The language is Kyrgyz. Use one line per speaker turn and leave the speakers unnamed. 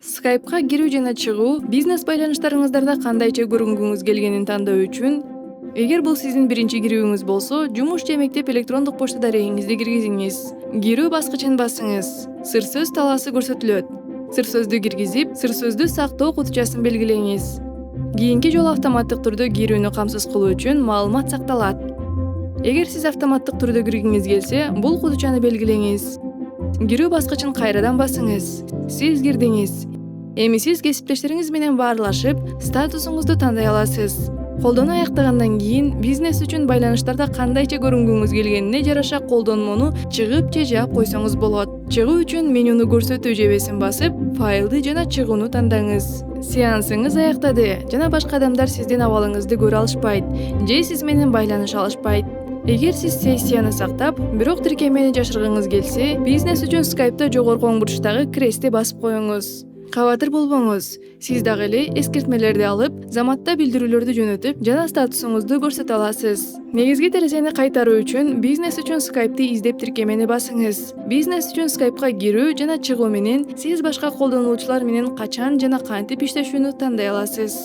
Skype'га кирүү жана чыгуу бизнес байланыштарыңыздарда кандайча көрүнгүңүз келгенин тандоо үчүн, эгер бул сиздин биринчи кирүүңүз болсо, жумуш же мектеп электрондук почта дарегиңизди киргизиңиз. Кирүү баскычын басыңыз. Сыр сөз талаасы көрсөтүлөт. Сыр сөздү киргизип, сыр сөздү сактоо кутучасын белгилеңиз. Кийинки жолу автоматтык түрдө кирүүнү камсыз кылуу үчүн маалымат сакталат. Эгер сиз автоматтык түрдө киргиңиз келсе, бул кутучаны белгилеңиз. Кирүү баскычын кайрадан басыңыз. Сиз кирдиңиз. Эми сиз кесиптештериңиз менен баарлашып, статусуңузду тандай аласыз. Колдонуу аяктагандан кийин бизнес үчүн байланыштарда кандайча көрүнгүңүз келгенине жараша колдонмону чыгып же жаап койсоңуз болот. Чыгуу үчүн менюну көрсөтүү жебесин басып, файлды жана чыгууну тандаңыз. Сеансыңыз аяктады жана башка адамдар сиздин абалыңызды көрө алышпайт же сиз менен байланыша алышпайт. Эгер сиз сессияны сактап, бирок тиркемени жашыргыңыз келсе, бизнес үчүн Skype'та жогорку оң бурчтагы крестти басып коюңуз. Кабатыр болбоңуз. Сиз дагы эле эскертмелерди алып, заматта билдирүүлөрдү жөнөтүп жана статусуңузду көрсөтө аласыз. Негизги терезени кайтаруу үчүн бизнес үчүн Skype'ты издеп тиркемени басыңыз. Бизнес үчүн Skype'га кирүү жана чыгуу менен сиз башка колдонуучулар менен качан жана кантип иштешүүнү тандай аласыз.